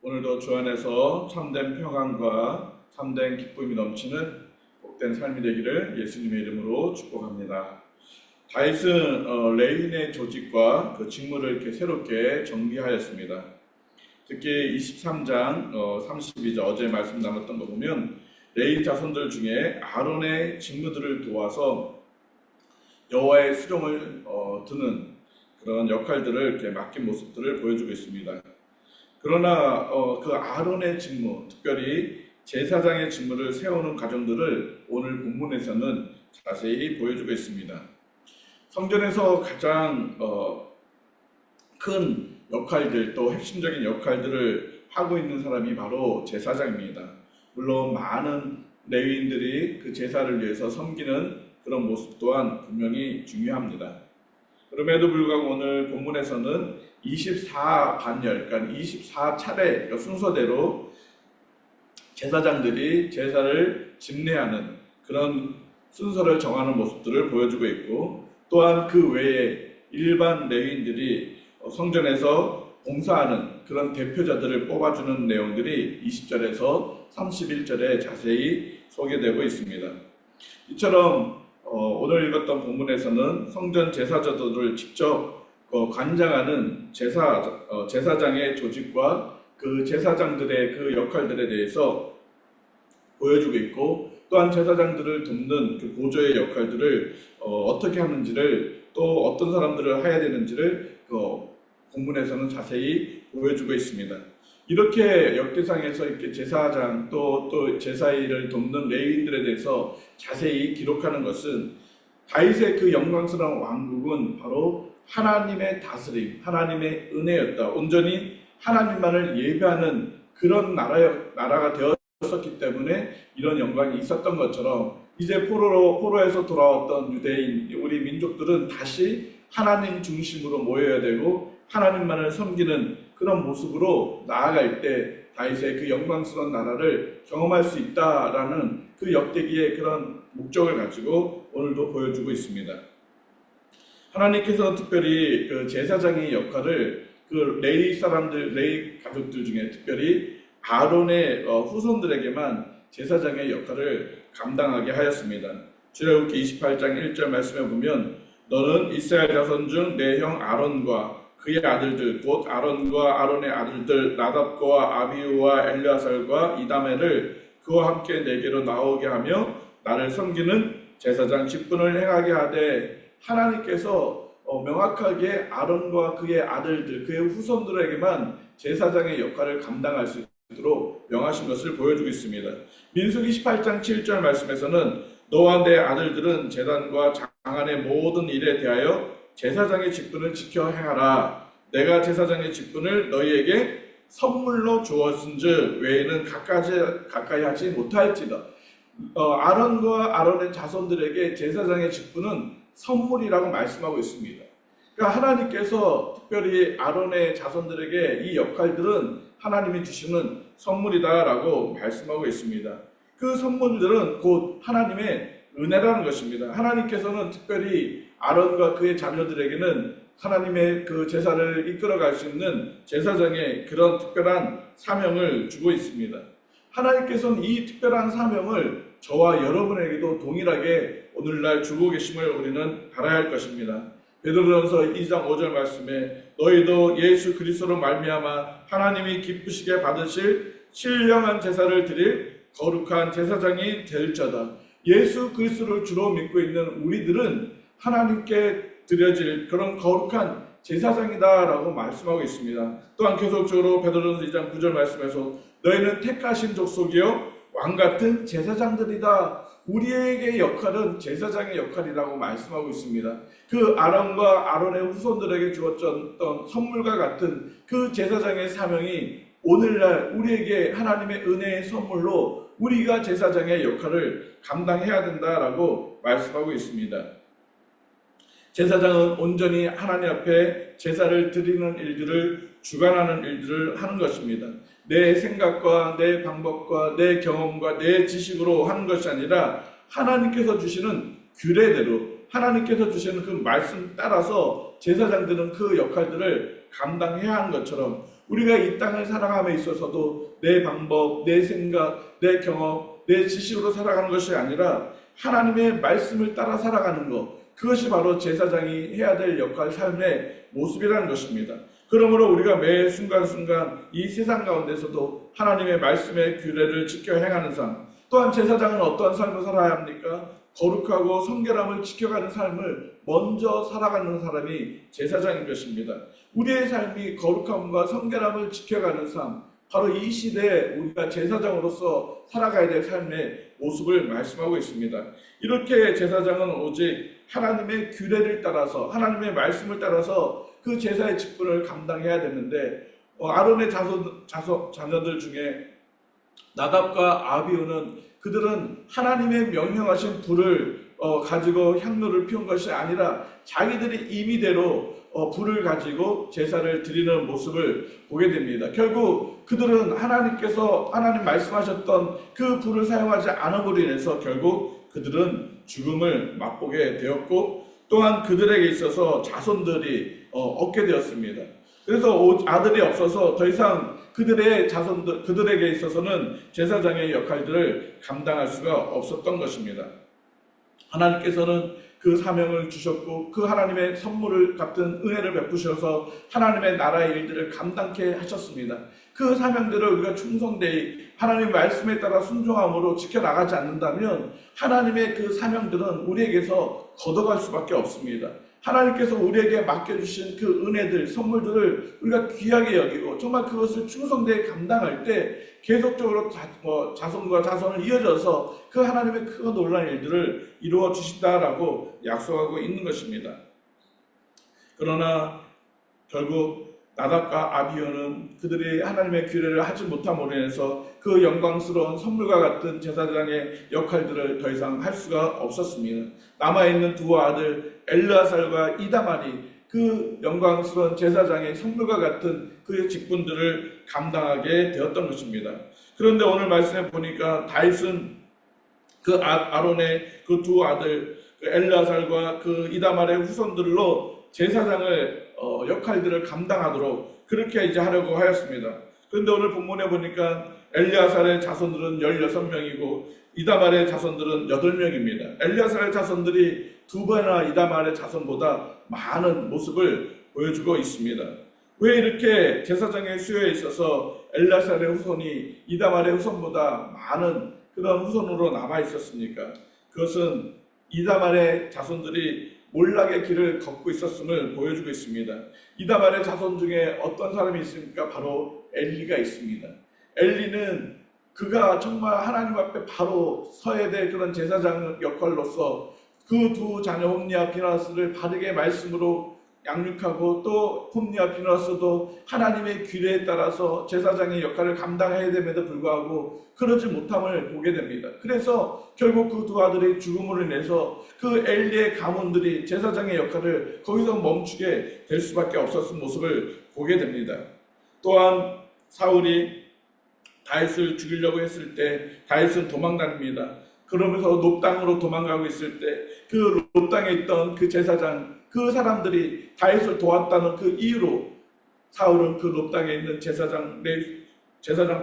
오늘도 주 안에서 참된 평안과 참된 기쁨이 넘치는 복된 삶이 되기를 예수님의 이름으로 축복합니다. 다윗은 레위인의 조직과 그 직무를 이렇게 새롭게 정비하였습니다. 특히 23장 32절 어제 말씀 나눴던 거 보면 레위 자손들 중에 아론의 직무들을 도와서 여호와의 수종을 드는 그런 역할들을 이렇게 맡긴 모습들을 보여주고 있습니다. 그러나 그 아론의 직무, 특별히 제사장의 직무를 세우는 과정들을 오늘 본문에서는 자세히 보여주고 있습니다. 성전에서 가장 큰 역할들, 또 핵심적인 역할들을 하고 있는 사람이 바로 제사장입니다. 물론 많은 레위인들이 그 제사를 위해서 섬기는 그런 모습 또한 분명히 중요합니다. 그럼에도 불구하고 오늘 본문에서는 24반열, 그러니까 24차례 그러니까 순서대로 제사장들이 제사를 집례하는 그런 순서를 정하는 모습들을 보여주고 있고, 또한 그 외에 일반 레위인들이 성전에서 봉사하는 그런 대표자들을 뽑아주는 내용들이 20절에서 31절에 자세히 소개되고 있습니다. 이처럼 오늘 읽었던 본문에서는 성전 제사자들을 직접 관장하는 제사장의 조직과 그 제사장들의 그 역할들에 대해서 보여주고 있고, 또한 제사장들을 돕는 그 보조의 역할들을 어떻게 하는지를, 또 어떤 사람들을 해야 되는지를 본문에서는 자세히 보여주고 있습니다. 이렇게 역대상에서 이렇게 제사장 또 제사일을 돕는 레위인들에 대해서 자세히 기록하는 것은 다윗의 그 영광스러운 왕국은 바로 하나님의 다스림, 하나님의 은혜였다. 온전히 하나님만을 예배하는 그런 나라가 되었었기 때문에 이런 영광이 있었던 것처럼, 이제 포로에서 돌아왔던 유대인, 우리 민족들은 다시 하나님 중심으로 모여야 되고 하나님만을 섬기는 그런 모습으로 나아갈 때 다윗의 그 영광스러운 나라를 경험할 수 있다라는 그 역대기의 그런 목적을 가지고 오늘도 보여주고 있습니다. 하나님께서 특별히 그 제사장의 역할을 그 레위 가족들 중에 특별히 아론의 후손들에게만 제사장의 역할을 감당하게 하였습니다. 출애굽기 28장 1절 말씀에 보면, 너는 이스라엘 자손 중 내 형 아론과 그의 아들들 곧 아론과 아론의 아들들 나답과 아비후와 엘르아살과 이다메를 그와 함께 내게로 나오게 하며 나를 섬기는 제사장 직분을 행하게 하되, 하나님께서 명확하게 아론과 그의 아들들, 그의 후손들에게만 제사장의 역할을 감당할 수 있도록 명하신 것을 보여주고 있습니다. 민수기 18장 7절 말씀에서는 너와 내 아들들은 제단과 장안의 모든 일에 대하여 제사장의 직분을 지켜 행하라. 내가 제사장의 직분을 너희에게 선물로 주었은즉 외에는 가까이 하지 못할지다. 아론과 아론의 자손들에게 제사장의 직분은 선물이라고 말씀하고 있습니다. 그러니까 하나님께서 특별히 아론의 자손들에게 이 역할들은 하나님이 주시는 선물이다라고 말씀하고 있습니다. 그 선물들은 곧 하나님의 은혜라는 것입니다. 하나님께서는 특별히 아론과 그의 자녀들에게는 하나님의 그 제사를 이끌어갈 수 있는 제사장의 그런 특별한 사명을 주고 있습니다. 하나님께서는 이 특별한 사명을 저와 여러분에게도 동일하게 오늘날 주고 계심을 우리는 알아야 할 것입니다. 베드로전서 2장 5절 말씀에 너희도 예수 그리스도로 말미암아 하나님이 기쁘시게 받으실 신령한 제사를 드릴 거룩한 제사장이 될 자다. 예수 그리스도를 주로 믿고 있는 우리들은 하나님께 드려질 그런 거룩한 제사장이다 라고 말씀하고 있습니다. 또한 계속적으로 베드로전서 2장 9절 말씀에서 너희는 택하신 족속이요 왕같은 제사장들이다. 우리에게 역할은 제사장의 역할이라고 말씀하고 있습니다. 그 아론과 아론의 후손들에게 주었던 선물과 같은 그 제사장의 사명이 오늘날 우리에게 하나님의 은혜의 선물로 우리가 제사장의 역할을 감당해야 된다라고 말씀하고 있습니다. 제사장은 온전히 하나님 앞에 제사를 드리는 일들을 주관하는 일들을 하는 것입니다. 내 생각과 내 방법과 내 경험과 내 지식으로 하는 것이 아니라 하나님께서 주시는 규례대로, 하나님께서 주시는 그 말씀 따라서 제사장들은 그 역할들을 감당해야 하는 것처럼 우리가 이 땅을 살아감에 있어서도 내 방법, 내 생각, 내 경험, 내 지식으로 살아가는 것이 아니라 하나님의 말씀을 따라 살아가는 것, 그것이 바로 제사장이 해야 될 역할, 삶의 모습이라는 것입니다. 그러므로 우리가 매 순간순간 이 세상 가운데서도 하나님의 말씀의 규례를 지켜 행하는 삶, 또한 제사장은 어떠한 삶을 살아야 합니까? 거룩하고 성결함을 지켜가는 삶을 먼저 살아가는 사람이 제사장인 것입니다. 우리의 삶이 거룩함과 성결함을 지켜가는 삶, 바로 이 시대에 우리가 제사장으로서 살아가야 될 삶의 모습을 말씀하고 있습니다. 이렇게 제사장은 오직 하나님의 규례를 따라서, 하나님의 말씀을 따라서 그 제사의 직분을 감당해야 되는데, 아론의 자녀들 중에 나답과 아비후는 그들은 하나님의 명령하신 불을 가지고 향로를 피운 것이 아니라 자기들이 임의대로 불을 가지고 제사를 드리는 모습을 보게 됩니다. 결국 그들은 하나님 말씀하셨던 그 불을 사용하지 않음으로 인해서 결국 그들은 죽음을 맛보게 되었고, 또한 그들에게 있어서 자손들이 얻게 되었습니다. 그래서 아들이 없어서 더 이상 그들에게 있어서는 제사장의 역할들을 감당할 수가 없었던 것입니다. 하나님께서는 그 사명을 주셨고 그 하나님의 선물을 같은 은혜를 베푸셔서 하나님의 나라의 일들을 감당케 하셨습니다. 그 사명들을 우리가 충성되이 하나님의 말씀에 따라 순종함으로 지켜나가지 않는다면 하나님의 그 사명들은 우리에게서 걷어갈 수밖에 없습니다. 하나님께서 우리에게 맡겨주신 그 은혜들, 선물들을 우리가 귀하게 여기고 정말 그것을 충성되이 감당할 때 계속적으로 자손과 자손을 이어져서 그 하나님의 크고 놀라운 일들을 이루어 주신다라고 약속하고 있는 것입니다. 그러나 결국 나답과 아비후는 그들이 하나님의 규례를 하지 못함으로 인해서 그 영광스러운 선물과 같은 제사장의 역할들을 더 이상 할 수가 없었습니다. 남아있는 두 아들 엘르아살과 이다말이 그 영광스러운 제사장의 선물과 같은 그 직분들을 감당하게 되었던 것입니다. 그런데 오늘 말씀에 보니까 다윗은 그 아론의 그 두 아들 엘르아살과 그 이다말의 후손들로 제사장을 역할들을 감당하도록 그렇게 이제 하려고 하였습니다. 그런데 오늘 본문에 보니까 엘르아살의 자손들은 16명이고 이다말의 자손들은 8명입니다. 엘르아살의 자손들이 두 배나 이다말의 자손보다 많은 모습을 보여주고 있습니다. 왜 이렇게 제사장의 수요에 있어서 엘르아살의 후손이 이다말의 후손보다 많은 그런 후손으로 남아 있었습니까? 그것은 이다말의 자손들이 몰락의 길을 걷고 있었음을 보여주고 있습니다. 이다말의 자손 중에 어떤 사람이 있습니까? 바로 엘리가 있습니다. 엘리는 그가 정말 하나님 앞에 바로 서야 될 그런 제사장 역할로서 그 두 자녀 홈니와 비나스를 바르게 말씀으로 양육하고 또 홈니와 비나스도 하나님의 규례에 따라서 제사장의 역할을 감당해야 됨에도 불구하고 그러지 못함을 보게 됩니다. 그래서 결국 그 두 아들의 죽음으로 인해서 그 엘리의 가문들이 제사장의 역할을 거기서 멈추게 될 수밖에 없었던 모습을 보게 됩니다. 또한 사울이 다윗을 죽이려고 했을 때 다윗은 도망다닙니다. 그러면서 놋땅으로 도망가고 있을 때 그 놋땅에 있던 그 제사장, 그 사람들이 다윗을 도왔다는 그 이유로 사울은 그 놋땅에 있는 제사장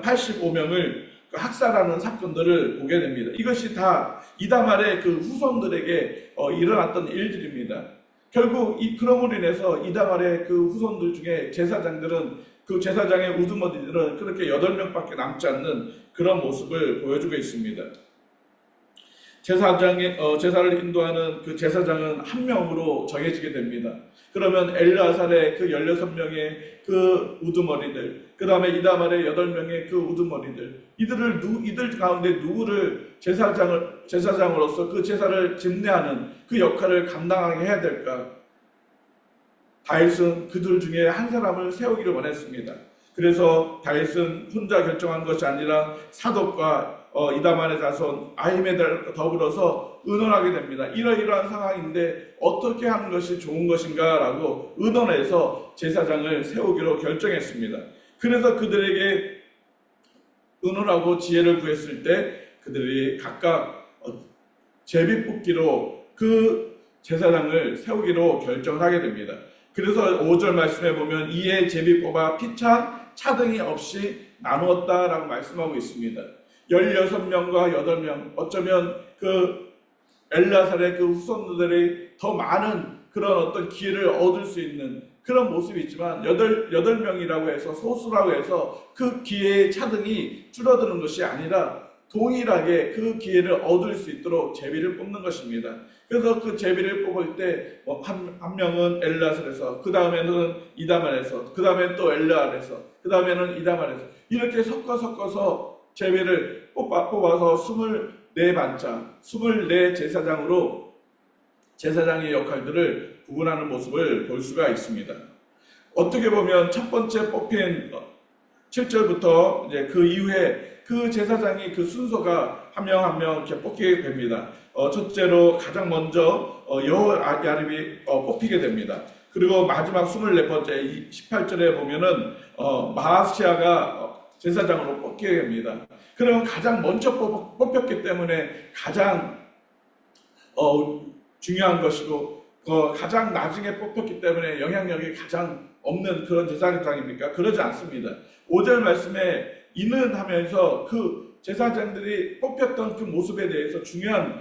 85명을 학살하는 사건들을 보게 됩니다. 이것이 다 이다말의 그 후손들에게 일어났던 일들입니다. 결국 그럼으로 인해서 이다말의 그 후손들 중에 제사장들은 그 제사장의 우두머리들은 그렇게 8명밖에 남지 않는 그런 모습을 보여주고 있습니다. 제사를 인도하는 그 제사장은 한 명으로 정해지게 됩니다. 그러면 엘르아살의 그 16명의 그 우두머리들, 그 다음에 이다말의 8명의 그 우두머리들, 이들 가운데 누구를 제사장으로서 그 제사를 집례하는 그 역할을 감당하게 해야 될까? 다윗은 그들 중에 한 사람을 세우기를 원했습니다. 그래서 다윗은 혼자 결정한 것이 아니라 사독과 이다말의 자손 아히메달 더불어서 의논하게 됩니다. 이러이러한 상황인데 어떻게 하는 것이 좋은 것인가 라고 의논해서 제사장을 세우기로 결정했습니다. 그래서 그들에게 의논하고 지혜를 구했을 때 그들이 각각 제비뽑기로 그 제사장을 세우기로 결정을 하게 됩니다. 그래서 5절 말씀에 보면 이에 제비 뽑아 피차 차등이 없이 나누었다라고 말씀하고 있습니다. 16명과 8명, 어쩌면 그 엘르아살의 그 후손들이 더 많은 그런 어떤 기회를 얻을 수 있는 그런 모습이 있지만 8명이라고 해서 소수라고 해서 그 기회의 차등이 줄어드는 것이 아니라 동일하게 그 기회를 얻을 수 있도록 제비를 뽑는 것입니다. 그래서 그 제비를 뽑을 때 한 명은 엘르아살에서, 그 다음에는 이다말에서, 그 다음에 또 엘르알에서, 그 다음에는 이다말에서 이렇게 섞어서 제비를 뽑아서 24반차, 24 제사장으로 제사장의 역할들을 구분하는 모습을 볼 수가 있습니다. 어떻게 보면 첫 번째 뽑힌 7절부터 이제 그 이후에 그 제사장이 그 순서가 한 명 한 명 이렇게 뽑히게 됩니다. 첫째로 가장 먼저 여호야립이 뽑히게 됩니다. 그리고 마지막 24번째 18절에 보면은 마아시아가 제사장으로 뽑히게 됩니다. 그러면 가장 먼저 뽑혔기 때문에 가장 중요한 것이고 가장 나중에 뽑혔기 때문에 영향력이 가장 없는 그런 제사장입니까? 그러지 않습니다. 5절 말씀에 이는 하면서 그 제사장들이 뽑혔던 그 모습에 대해서 중요한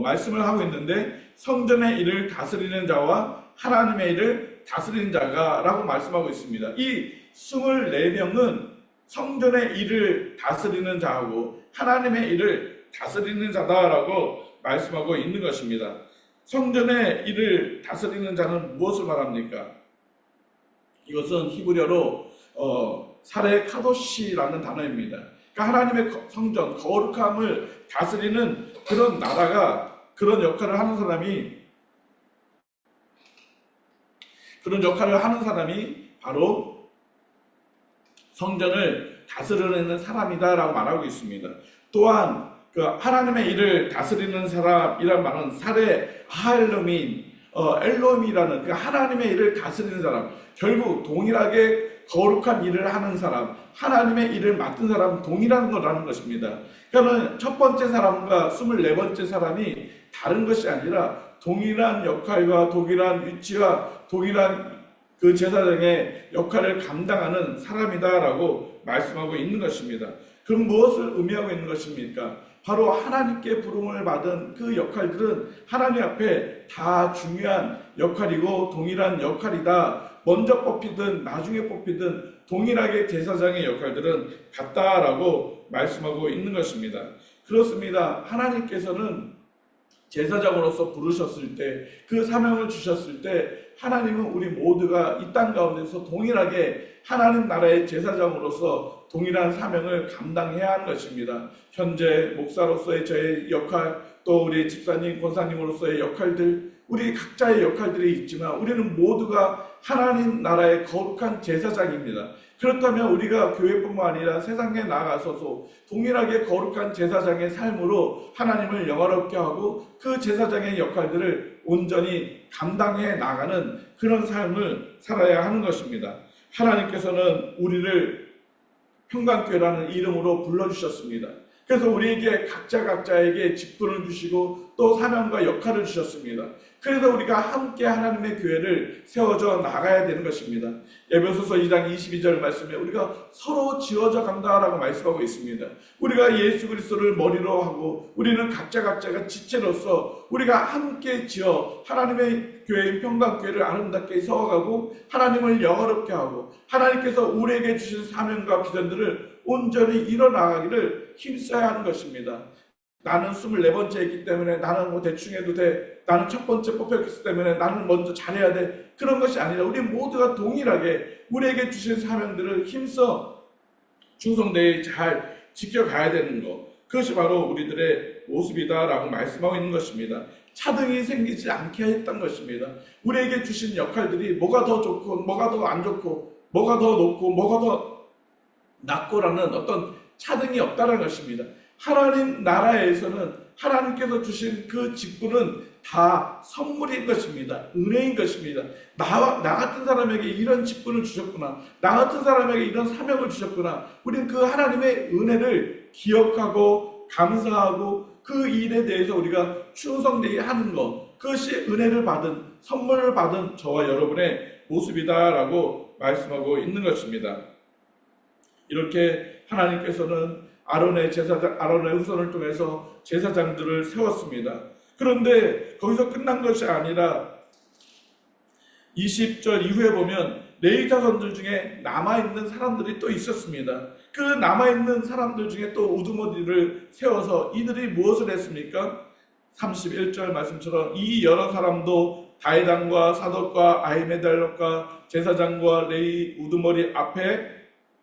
말씀을 하고 있는데 성전의 일을 다스리는 자와 하나님의 일을 다스리는 자가 라고 말씀하고 있습니다. 이 24명은 성전의 일을 다스리는 자하고 하나님의 일을 다스리는 자다라고 말씀하고 있는 것입니다. 성전의 일을 다스리는 자는 무엇을 말합니까? 이것은 히브리어로 사레 카도시라는 단어입니다. 그러니까 하나님의 성전, 거룩함을 다스리는 그런 나라가 그런 역할을 하는 사람이 바로 성전을 다스리는 사람이다라고 말하고 있습니다. 또한 그 하나님의 일을 다스리는 사람이란 말은 사레 하엘로민 엘롬이라는 그 하나님의 일을 다스리는 사람, 결국 동일하게 거룩한 일을 하는 사람, 하나님의 일을 맡은 사람은 동일한 거라는 것입니다. 그러면 첫 번째 사람과 24번째 사람이 다른 것이 아니라 동일한 역할과 동일한 위치와 동일한 그 제사장의 역할을 감당하는 사람이다라고 말씀하고 있는 것입니다. 그럼 무엇을 의미하고 있는 것입니까? 바로 하나님께 부름을 받은 그 역할들은 하나님 앞에 다 중요한 역할이고 동일한 역할이다. 먼저 뽑히든 나중에 뽑히든 동일하게 제사장의 역할들은 같다라고 말씀하고 있는 것입니다. 그렇습니다. 하나님께서는 제사장으로서 부르셨을 때, 그 사명을 주셨을 때 하나님은 우리 모두가 이 땅 가운데서 동일하게 하나님 나라의 제사장으로서 동일한 사명을 감당해야 하는 것입니다. 현재 목사로서의 저의 역할, 또 우리 집사님, 권사님으로서의 역할들, 우리 각자의 역할들이 있지만 우리는 모두가 하나님 나라의 거룩한 제사장입니다. 그렇다면 우리가 교회뿐만 아니라 세상에 나가서도 동일하게 거룩한 제사장의 삶으로 하나님을 영화롭게 하고 그 제사장의 역할들을 온전히 감당해 나가는 그런 삶을 살아야 하는 것입니다. 하나님께서는 우리를 평강교회라는 이름으로 불러주셨습니다. 그래서 우리에게 각자에게 직분을 주시고 또 사명과 역할을 주셨습니다. 그래서 우리가 함께 하나님의 교회를 세워져 나가야 되는 것입니다. 에베소서 2장 22절 말씀에 우리가 서로 지어져 간다라고 말씀하고 있습니다. 우리가 예수 그리스도를 머리로 하고 우리는 각자가 지체로서 우리가 함께 지어 하나님의 교회인 평강교회를 아름답게 세워가고 하나님을 영화롭게 하고 하나님께서 우리에게 주신 사명과 비전들을 온전히 이뤄나가기를 힘써야 하는 것입니다. 나는 24번째이기 때문에 나는 대충 해도 돼. 나는 첫 번째 뽑혔기 때문에 나는 먼저 잘해야 돼. 그런 것이 아니라 우리 모두가 동일하게 우리에게 주신 사명들을 힘써 충성되게 잘 지켜가야 되는 것. 그것이 바로 우리들의 모습이다라고 말씀하고 있는 것입니다. 차등이 생기지 않게 했던 것입니다. 우리에게 주신 역할들이 뭐가 더 좋고 뭐가 더 안 좋고 뭐가 더 높고 뭐가 더 낮고라는 어떤 차등이 없다는 것입니다. 하나님 나라에서는 하나님께서 주신 그 직분은 다 선물인 것입니다. 은혜인 것입니다. 나 같은 사람에게 이런 직분을 주셨구나. 나 같은 사람에게 이런 사명을 주셨구나. 우리는 그 하나님의 은혜를 기억하고 감사하고 그 일에 대해서 우리가 충성되게 하는 것. 그것이 은혜를 받은, 선물을 받은 저와 여러분의 모습이다라고 말씀하고 있는 것입니다. 이렇게 하나님께서는 아론의 후손을 통해서 제사장들을 세웠습니다. 그런데 거기서 끝난 것이 아니라 20절 이후에 보면 레위 자손들 중에 남아있는 사람들이 또 있었습니다. 그 남아있는 사람들 중에 또 우두머리를 세워서 이들이 무엇을 했습니까? 31절 말씀처럼 이 여러 사람도 다이단과 사독과 아히메달락과 제사장과 레위 우두머리 앞에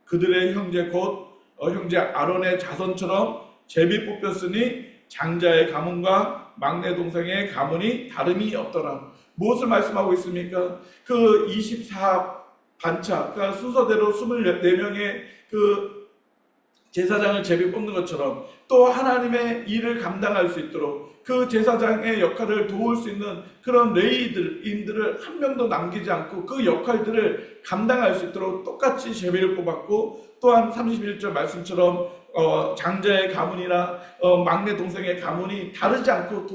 그들의 형제 곧 형제 아론의 자손처럼 제비 뽑혔으니 장자의 가문과 막내 동생의 가문이 다름이 없더라. 무엇을 말씀하고 있습니까? 그 24반차, 그러니까 순서대로 24명의 그 제사장을 제비 뽑는 것처럼 또 하나님의 일을 감당할 수 있도록 그 제사장의 역할을 도울 수 있는 그런 레위인들을 한 명도 남기지 않고 그 역할들을 감당할 수 있도록 똑같이 제비를 뽑았고, 또한 31절 말씀처럼 장자의 가문이나 막내 동생의 가문이 다르지 않고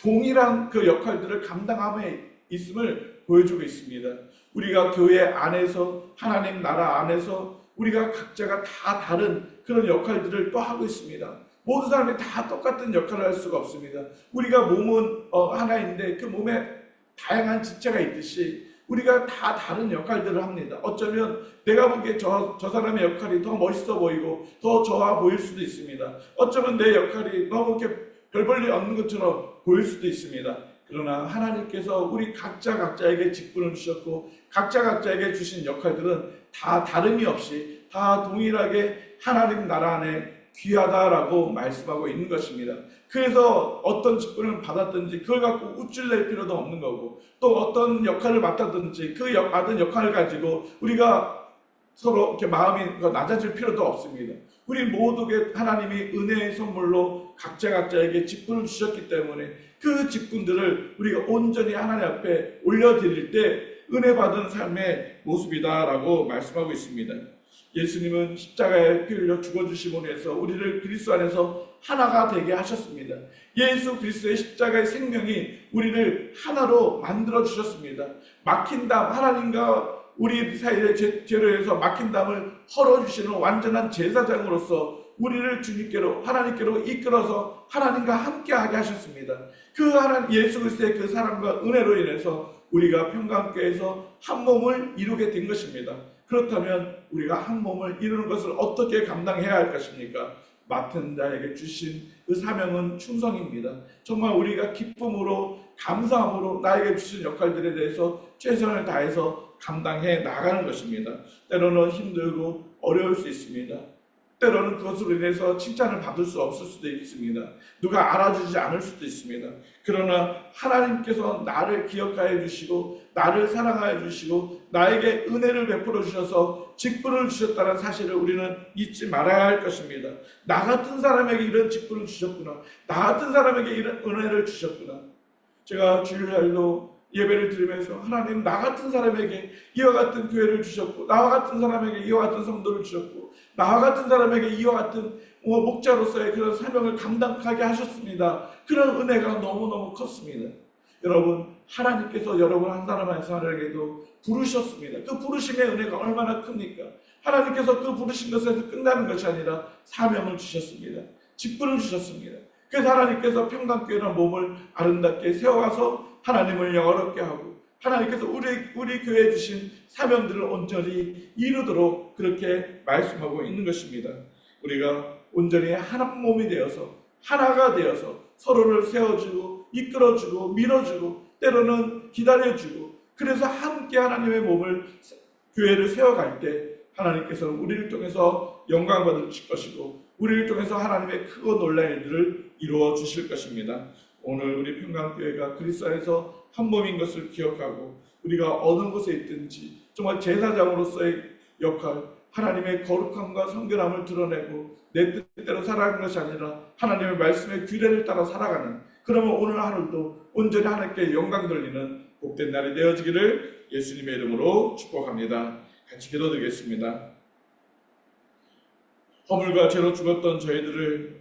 동일한 그 역할들을 감당함에 있음을 보여주고 있습니다. 우리가 교회 안에서, 하나님 나라 안에서 우리가 각자가 다 다른 그런 역할들을 또 하고 있습니다. 모든 사람이 다 똑같은 역할을 할 수가 없습니다. 우리가 몸은 하나인데 그 몸에 다양한 지체가 있듯이 우리가 다 다른 역할들을 합니다. 어쩌면 내가 보기에 저 사람의 역할이 더 멋있어 보이고 더 좋아 보일 수도 있습니다. 어쩌면 내 역할이 너무 이렇게 별 볼일 없는 것처럼 보일 수도 있습니다. 그러나 하나님께서 우리 각자에게 직분을 주셨고 각자에게 주신 역할들은 다 다름이 없이 다 동일하게 하나님 나라 안에 귀하다라고 말씀하고 있는 것입니다. 그래서 어떤 직분을 받았든지 그걸 갖고 우쭐낼 필요도 없는 거고, 또 어떤 역할을 맡았든지 그 받은 역할을 가지고 우리가 서로 이렇게 마음이 낮아질 필요도 없습니다. 우리 모두게 하나님이 은혜의 선물로 각자에게 직분을 주셨기 때문에 그 직분들을 우리가 온전히 하나님 앞에 올려드릴 때 은혜 받은 삶의 모습이다라고 말씀하고 있습니다. 예수님은 십자가에 피 흘려 죽어주심으로 해서 우리를 그리스도 안에서 하나가 되게 하셨습니다. 예수 그리스도의 십자가의 생명이 우리를 하나로 만들어 주셨습니다. 막힌 담, 하나님과 우리 사이의 죄로 해서 막힌 담을 헐어주시는 완전한 제사장으로서 우리를 주님께로, 하나님께로 이끌어서 하나님과 함께하게 하셨습니다. 그 하나님 예수 그리스도의 그 사랑과 은혜로 인해서 우리가 평강교회에서 한 몸을 이루게 된 것입니다. 그렇다면 우리가 한 몸을 이루는 것을 어떻게 감당해야 할 것입니까? 맡은 자에게 주신 그 사명은 충성입니다. 정말 우리가 기쁨으로, 감사함으로 나에게 주신 역할들에 대해서 최선을 다해서 감당해 나가는 것입니다. 때로는 힘들고 어려울 수 있습니다. 때로는 그것으로 인해서 칭찬을 받을 수 없을 수도 있습니다. 누가 알아주지 않을 수도 있습니다. 그러나 하나님께서 나를 기억하여 주시고 나를 사랑하여 주시고 나에게 은혜를 베풀어 주셔서 직분을 주셨다는 사실을 우리는 잊지 말아야 할 것입니다. 나 같은 사람에게 이런 직분을 주셨구나. 나 같은 사람에게 이런 은혜를 주셨구나. 제가 주일날도 예배를 드리면서 하나님 나 같은 사람에게 이와 같은 교회를 주셨고 나와 같은 사람에게 이와 같은 성도를 주셨고 나와 같은 사람에게 이와 같은 목자로서의 그런 사명을 감당하게 하셨습니다. 그런 은혜가 너무너무 컸습니다. 여러분, 하나님께서 여러분 한 사람 한 사람에게도 부르셨습니다. 그 부르심의 은혜가 얼마나 큽니까? 하나님께서 그 부르신 것에서 끝나는 것이 아니라 사명을 주셨습니다. 직분을 주셨습니다. 그래서 하나님께서 평강교회라는 몸을 아름답게 세워가서 하나님을 영화롭게 하고 하나님께서 우리 교회에 주신 사명들을 온전히 이루도록 그렇게 말씀하고 있는 것입니다. 우리가 온전히 한 몸이 되어서 하나가 되어서 서로를 세워주고 이끌어주고 밀어주고 때로는 기다려주고 그래서 함께 하나님의 몸을 교회를 세워갈 때 하나님께서 우리를 통해서 영광 받으실 것이고 우리를 통해서 하나님의 크고 놀라운 일들을 이루어 주실 것입니다. 오늘 우리 평강교회가 그리스도 안에서 한 몸인 것을 기억하고 우리가 어느 곳에 있든지 정말 제사장으로서의 역할, 하나님의 거룩함과 성결함을 드러내고 내 뜻대로 살아가는 것이 아니라 하나님의 말씀의 규례를 따라 살아가는, 그러면 오늘 하루도 온전히 하나님께 영광 돌리는 복된 날이 되어지기를 예수님의 이름으로 축복합니다. 같이 기도드리겠습니다. 허물과 죄로 죽었던 저희들을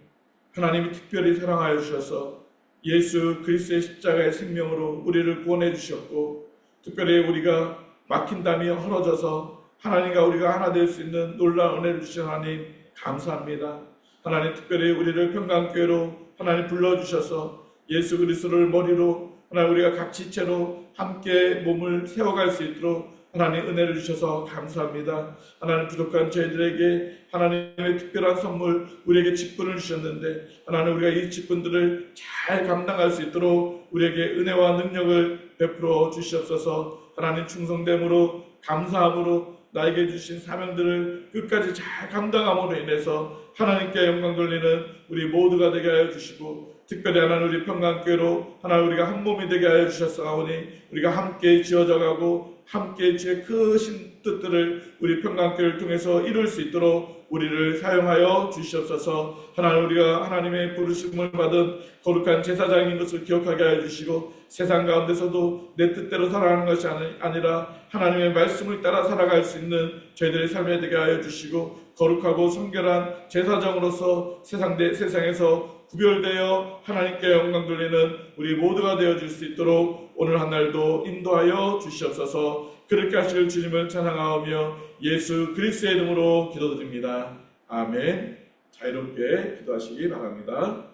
하나님이 특별히 사랑하여 주셔서 예수 그리스도의 십자가의 생명으로 우리를 구원해 주셨고, 특별히 우리가 막힌 담이 헐어져서 하나님과 우리가 하나 될 수 있는 놀라운 은혜를 주신 하나님 감사합니다. 하나님, 특별히 우리를 평강교회로 하나님 불러주셔서 예수 그리스도를 머리로 하나님 우리가 각 지체로 함께 몸을 세워갈 수 있도록 하나님 은혜를 주셔서 감사합니다. 하나님, 부족한 저희들에게 하나님의 특별한 선물, 우리에게 직분을 주셨는데 하나님, 우리가 이 직분들을 잘 감당할 수 있도록 우리에게 은혜와 능력을 베풀어 주시옵소서. 하나님, 충성됨으로 감사함으로 나에게 주신 사명들을 끝까지 잘 감당함으로 인해서 하나님께 영광 돌리는 우리 모두가 되게 하여 주시고, 특별히 하나님 우리 평강교회로 하나님 우리가 한 몸이 되게 하여 주셨사오니 우리가 함께 지어져 가고 함께 주의 크신 뜻들을 우리 평강교회를 통해서 이룰 수 있도록 우리를 사용하여 주시옵소서. 하나님, 우리가 하나님의 부르심을 받은 거룩한 제사장인 것을 기억하게 하여 주시고, 세상 가운데서도 내 뜻대로 살아가는 것이 아니라 하나님의 말씀을 따라 살아갈 수 있는 저희들의 삶이 되게 하여 주시고, 거룩하고 성결한 제사장으로서 세상에서 구별되어 하나님께 영광 돌리는 우리 모두가 되어줄 수 있도록 오늘 한 날도 인도하여 주시옵소서. 그렇게 하실 주님을 찬양하오며 예수 그리스도의 이름으로 기도드립니다. 아멘. 자유롭게 기도하시기 바랍니다.